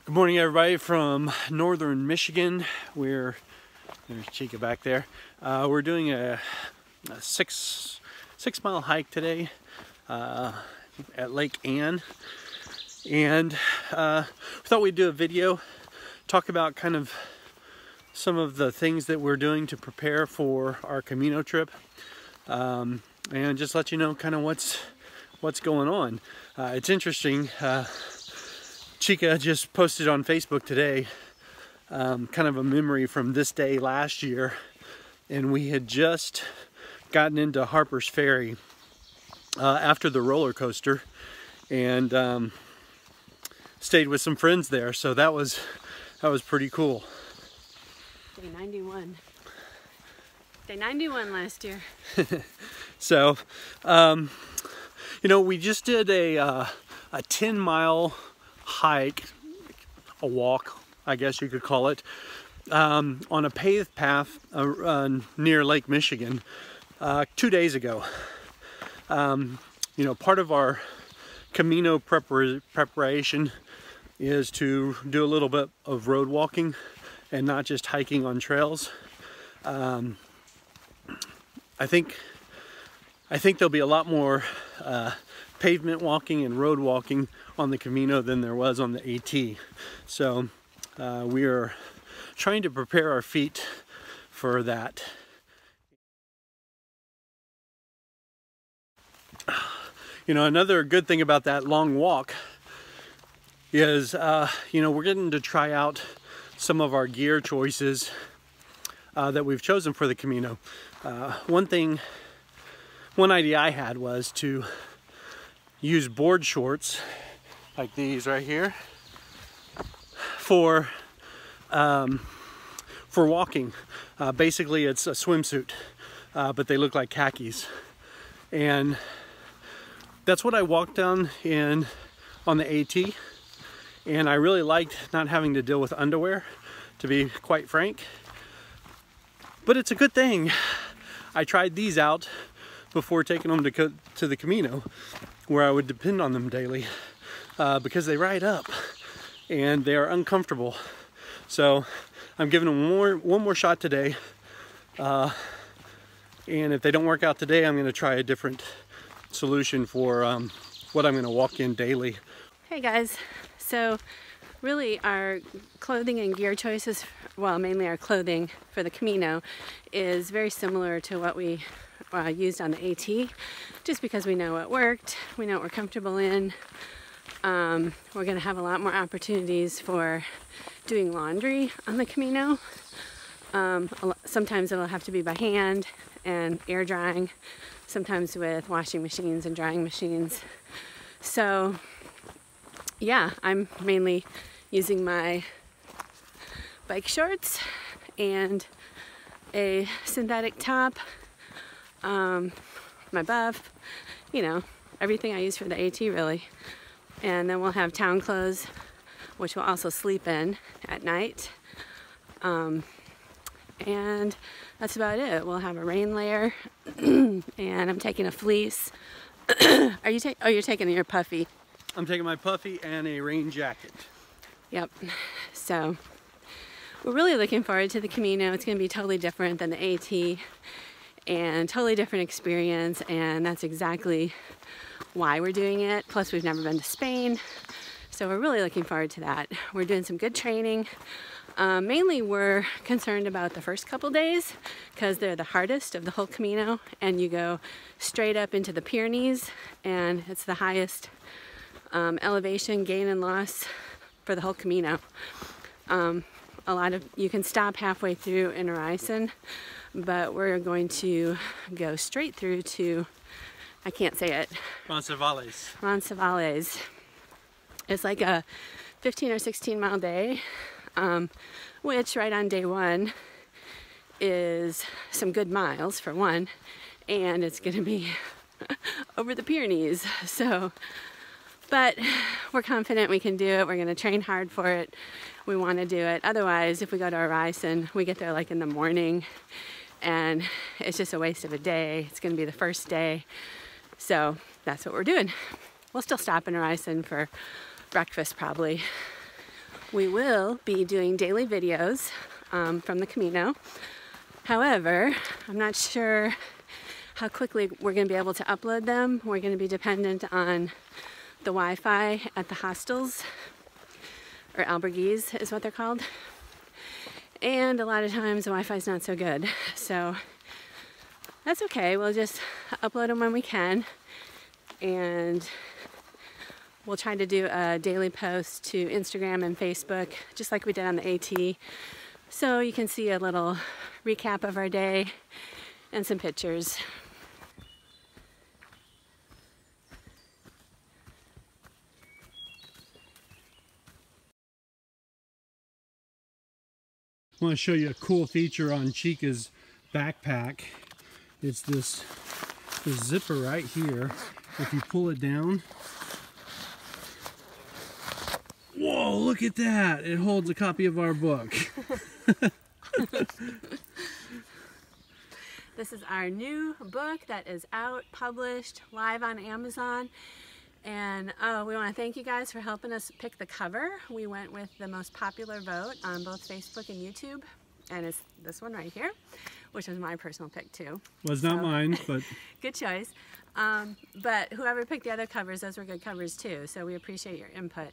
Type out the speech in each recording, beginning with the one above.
Good morning, everybody from northern Michigan. There's Chica back there. We're doing a six-mile hike today at Lake Ann, and we thought we'd do a video, talk about kind of some of the things that we're doing to prepare for our Camino trip, and just let you know kind of what's going on. It's interesting. Chica just posted on Facebook today kind of a memory from this day last year, and we had just gotten into Harper's Ferry after the roller coaster and stayed with some friends there, so that was pretty cool. Day 91. Day 91 last year. So you know, we just did a 10-mile hike, a walk, I guess you could call it, on a paved path near Lake Michigan 2 days ago. You know, part of our Camino preparation is to do a little bit of road walking and not just hiking on trails. I think there'll be a lot more pavement walking and road walking on the Camino than there was on the AT. So we are trying to prepare our feet for that. You know, another good thing about that long walk is, you know, we're getting to try out some of our gear choices that we've chosen for the Camino. One idea I had was to use board shorts like these right here for walking. Basically, it's a swimsuit, but they look like khakis, and that's what I walked down in on the AT. And I really liked not having to deal with underwear, to be quite frank. But it's a good thing I tried these out before taking them to the Camino, where I would depend on them daily, because they ride up and they are uncomfortable. So I'm giving them one more shot today, and if they don't work out today, I'm going to try a different solution for what I'm going to walk in daily. Hey guys, so really our clothing and gear choices, well, mainly our clothing for the Camino, is very similar to what we used on the AT, just because we know what worked, we know what we're comfortable in. We're going to have a lot more opportunities for doing laundry on the Camino. Sometimes it'll have to be by hand and air drying, sometimes with washing machines and drying machines. So yeah, I'm mainly using my bike shorts and a synthetic top, my buff, you know, everything I use for the AT really. And then we'll have town clothes, which we'll also sleep in at night. And that's about it. We'll have a rain layer, and I'm taking a fleece. Oh, you're taking your puffy. I'm taking my puffy and a rain jacket. Yep. So we're really looking forward to the Camino. It's going to be totally different than the AT and totally different experience, and that's exactly why we're doing it. Plus, we've never been to Spain, so we're really looking forward to that. We're doing some good training. Mainly we're concerned about the first couple days because they're the hardest of the whole Camino, and you go straight up into the Pyrenees, and it's the highest elevation gain and loss for the whole Camino. You can stop halfway through in Horizon, but we're going to go straight through to, I can't say it, Roncesvalles. Roncesvalles. It's like a 15 or 16 mile day, which right on day one is some good miles for one, and it's going to be over the Pyrenees. So, but we're confident we can do it. We're going to train hard for it. We want to do it. Otherwise, if we go to Horizon, we get there like in the morning, and it's just a waste of a day. It's going to be the first day. So that's what we're doing. We'll still stop in Horizon for breakfast probably. We will be doing daily videos from the Camino. However, I'm not sure how quickly we're going to be able to upload them. We're going to be dependent on the Wi-Fi at the hostels, or albergues is what they're called. And a lot of times the Wi-Fi is not so good. So that's okay. We'll just upload them when we can. And we'll try to do a daily post to Instagram and Facebook, just like we did on the AT. So you can see a little recap of our day and some pictures. I want to show you a cool feature on Chica's backpack. It's this zipper right here. If you pull it down, whoa, look at that! It holds a copy of our book. This is our new book that is out, published, live on Amazon. And we want to thank you guys for helping us pick the cover. We went with the most popular vote on both Facebook and YouTube. And it's this one right here, which was my personal pick too. Was not mine, but... Good choice. But whoever picked the other covers, those were good covers too. So we appreciate your input.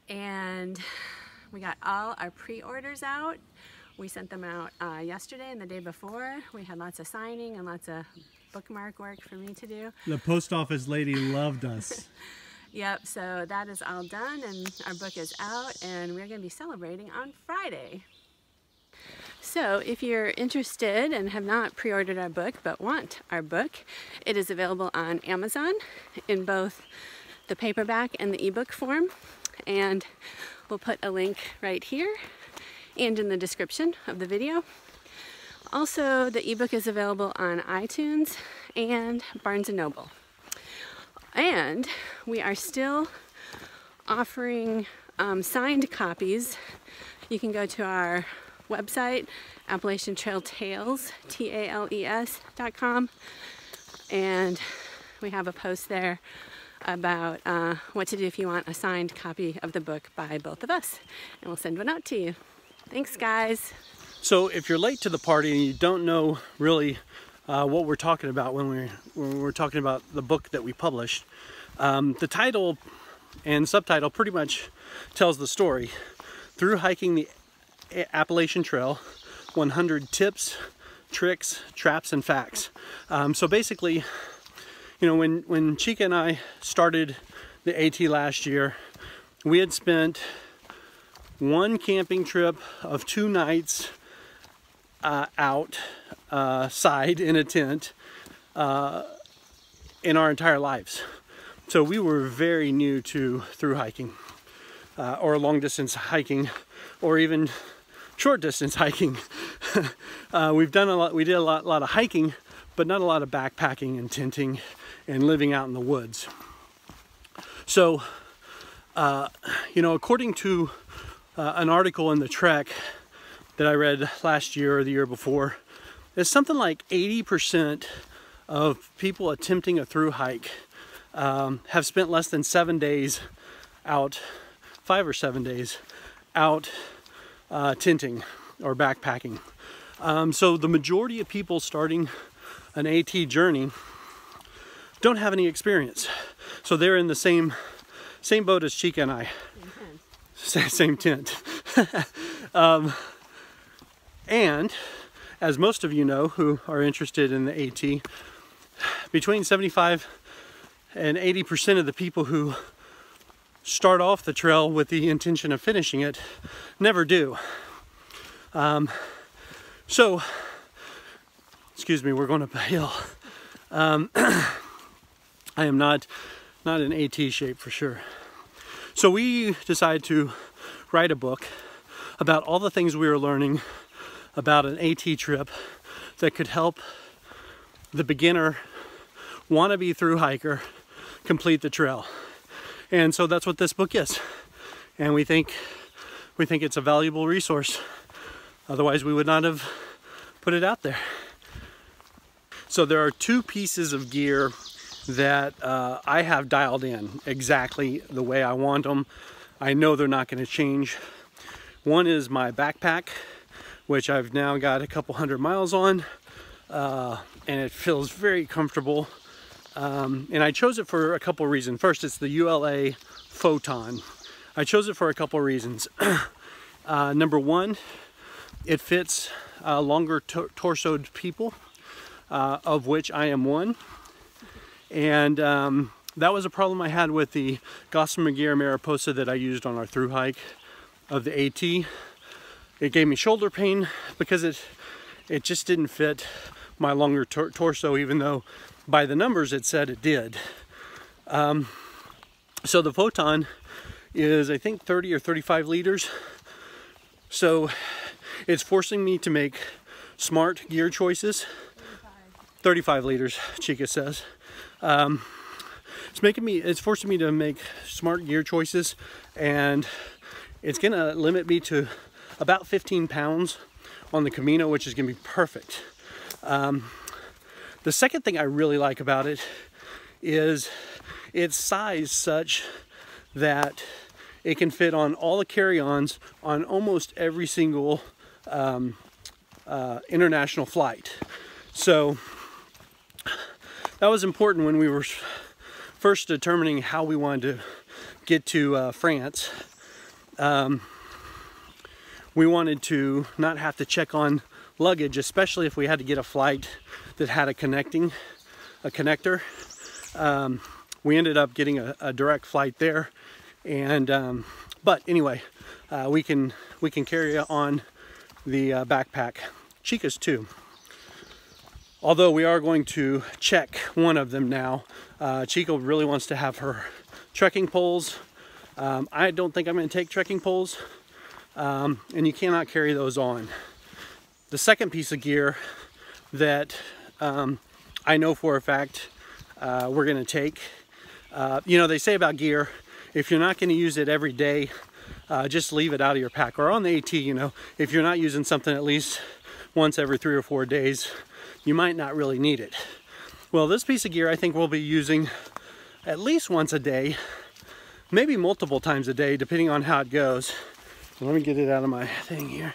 And we got all our pre-orders out. We sent them out yesterday and the day before. We had lots of signing and lots of bookmark work for me to do. The post office lady loved us. Yep, so that is all done and our book is out and we're going to be celebrating on Friday. So if you're interested and have not pre-ordered our book but want our book, it is available on Amazon in both the paperback and the ebook form. And we'll put a link right here and in the description of the video. Also, the ebook is available on iTunes and Barnes & Noble. And we are still offering signed copies. You can go to our website, Appalachian Trail Tales, TALES.com, and we have a post there about what to do if you want a signed copy of the book by both of us, and we'll send one out to you. Thanks, guys. So if you're late to the party and you don't know really what we're talking about when we're talking about the book that we published, the title and subtitle pretty much tells the story. Thru-Hiking the Appalachian Trail, 100 tips, tricks, traps, and facts. So basically, you know, when Chica and I started the AT last year, we had spent one camping trip of 2 nights outside in a tent in our entire lives. So we were very new to through hiking or long distance hiking or even short distance hiking. We did a lot of hiking, but not a lot of backpacking and tenting and living out in the woods. So, you know, according to an article in the Trek that I read last year or the year before, it's something like 80% of people attempting a through hike have spent less than 7 days out, 5 or 7 days out tenting or backpacking. So the majority of people starting an AT journey don't have any experience. So they're in the same boat as Chica and I. Same tent. And as most of you know who are interested in the AT, between 75 and 80% of the people who start off the trail with the intention of finishing it never do. So, excuse me, we're going up a hill. I am not in AT shape for sure. So we decided to write a book about all the things we were learning about an AT trip that could help the beginner wannabe through hiker complete the trail. And so that's what this book is. And we think it's a valuable resource. Otherwise we would not have put it out there. So there are 2 pieces of gear that I have dialed in exactly the way I want them. I know they're not going to change One is my backpack, which I've now got a couple 100 miles on, and it feels very comfortable. And I chose it for a couple reasons. First, it's the ULA Photon. I chose it for a couple reasons. Number one, it fits longer torsoed people, of which I am one. And that was a problem I had with the Gossamer Gear Mariposa that I used on our through hike of the AT. It gave me shoulder pain because it just didn't fit my longer torso, even though by the numbers it said it did. So the Photon is, I think, 30 or 35 liters. So it's forcing me to make smart gear choices. 35 liters, Chica says. It's forcing me to make smart gear choices, and it's gonna limit me to about 15 pounds on the Camino, which is gonna be perfect. The second thing I really like about it is it's sized such that it can fit on all the carry-ons on almost every single international flight. So that was important when we were first determining how we wanted to get to France. We wanted to not have to check on luggage, especially if we had to get a flight that had a connector. We ended up getting a direct flight there, and but anyway, we can carry on the backpack. Chica's too. Although we are going to check one of them now. Chica really wants to have her trekking poles. I don't think I'm going to take trekking poles, and you cannot carry those on. The second piece of gear that I know for a fact we're going to take, you know, they say about gear, if you're not going to use it every day, just leave it out of your pack. Or on the AT, you know, if you're not using something at least once every 3 or 4 days, you might not really need it. Well, this piece of gear I think we'll be using at least once a day, maybe multiple times a day, depending on how it goes. Let me get it out of my thing here.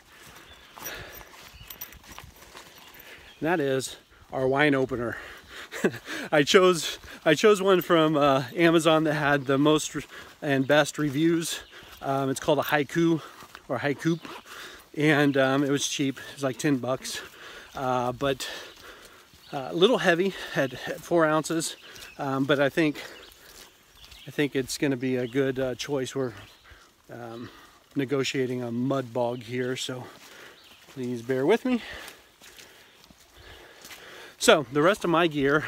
And that is our wine opener. I chose one from Amazon that had the most and best reviews. It's called a haiku or haiku, and it was cheap. It was like 10 bucks, but a little heavy, had 4 ounces, but I think it's going to be a good choice. We're negotiating a mud bog here, so please bear with me. So the rest of my gear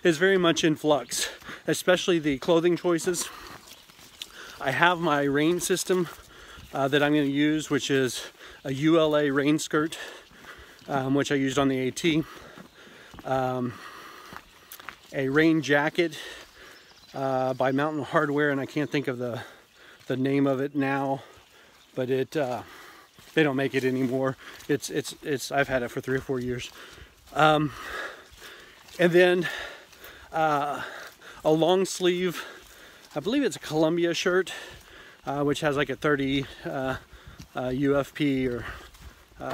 is very much in flux, especially the clothing choices. I have my rain system that I'm going to use, which is a ULA rain skirt, which I used on the AT. A rain jacket by Mountain Hardwear, and I can't think of the name of it now, but they don't make it anymore. I've had it for 3 or 4 years. And then a long sleeve, I believe it's a Columbia shirt, which has like a 30 UFP or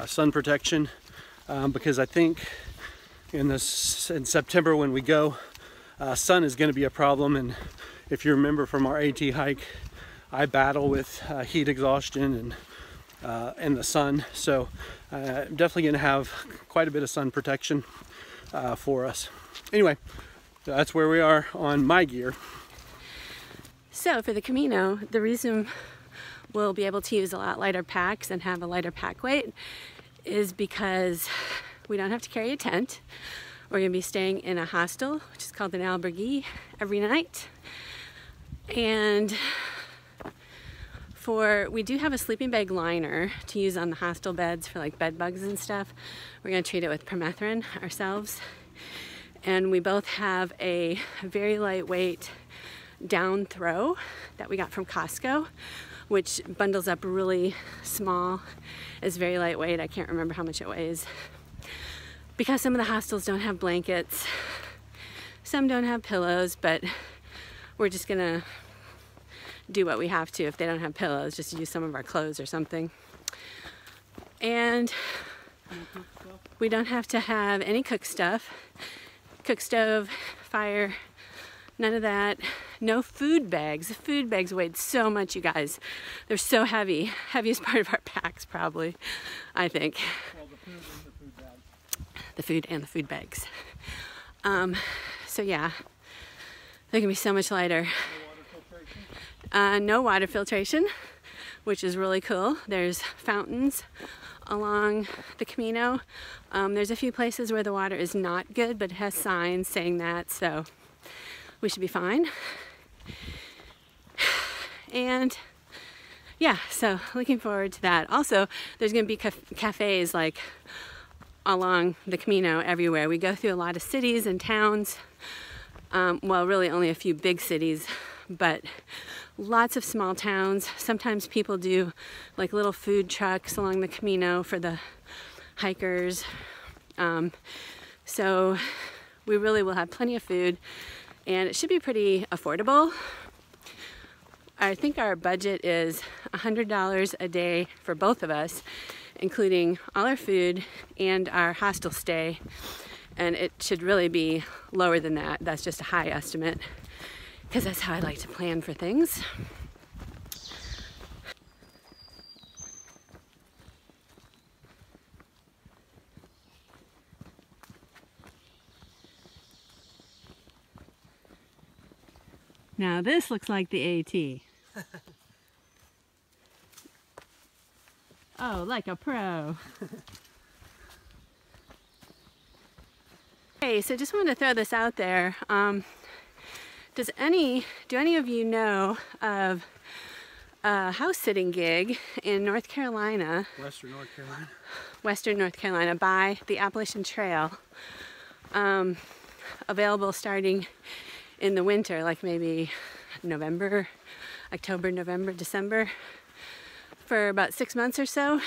sun protection, because I think in September when we go, sun is going to be a problem. And if you remember from our AT hike, I battle with heat exhaustion and the sun, so I'm definitely going to have quite a bit of sun protection for us. Anyway, that's where we are on my gear. So for the Camino, the reason we'll be able to use a lot lighter packs and have a lighter pack weight is because we don't have to carry a tent. We're going to be staying in a hostel, which is called an albergue, every night. And we do have a sleeping bag liner to use on the hostel beds for like bed bugs and stuff. We're going to treat it with permethrin ourselves. And we both have a very lightweight down throw that we got from Costco, which bundles up really small. It's very lightweight. I can't remember how much it weighs. Because some of the hostels don't have blankets, some don't have pillows, but we're just gonna do what we have to. If they don't have pillows, just use some of our clothes or something. And we don't have to have any cook stuff. Cook stove, fire, none of that. No food bags. The food bags weighed so much, you guys. They're so heavy. Heaviest part of our packs, probably, I think. Well, the food and the food bags. The food and the food bags. So yeah, they're gonna be so much lighter. No water filtration, which is really cool. There's fountains along the Camino. There's a few places where the water is not good, but it has signs saying that, so we should be fine. And yeah, so looking forward to that. Also, there's gonna be cafes like along the Camino everywhere. We go through a lot of cities and towns. Well, really only a few big cities, but lots of small towns. Sometimes people do like little food trucks along the Camino for the hikers. So we really will have plenty of food, and it should be pretty affordable. I think our budget is $100 a day for both of us, including all our food and our hostel stay. And it should really be lower than that. That's just a high estimate, because that's how I like to plan for things. Now this looks like the AT. Oh, like a pro. Hey, so just wanted to throw this out there. Do any of you know of a house sitting gig in North Carolina? Western North Carolina by the Appalachian Trail. Available starting in the winter, like maybe October, November, December, for about 6 months or so.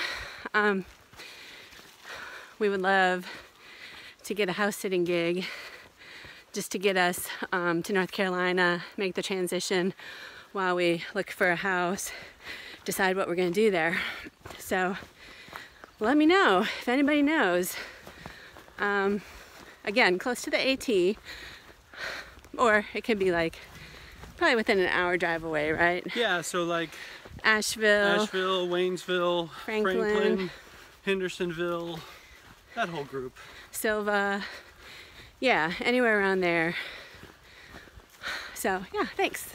We would love to get a house sitting gig just to get us to North Carolina, make the transition while we look for a house, decide what we're going to do there. So let me know if anybody knows. Again, close to the AT, or it could be like probably within an hour drive away, right? Yeah, so like Asheville, Waynesville, Franklin, Hendersonville, that whole group. Silva, yeah, anywhere around there. So yeah, thanks.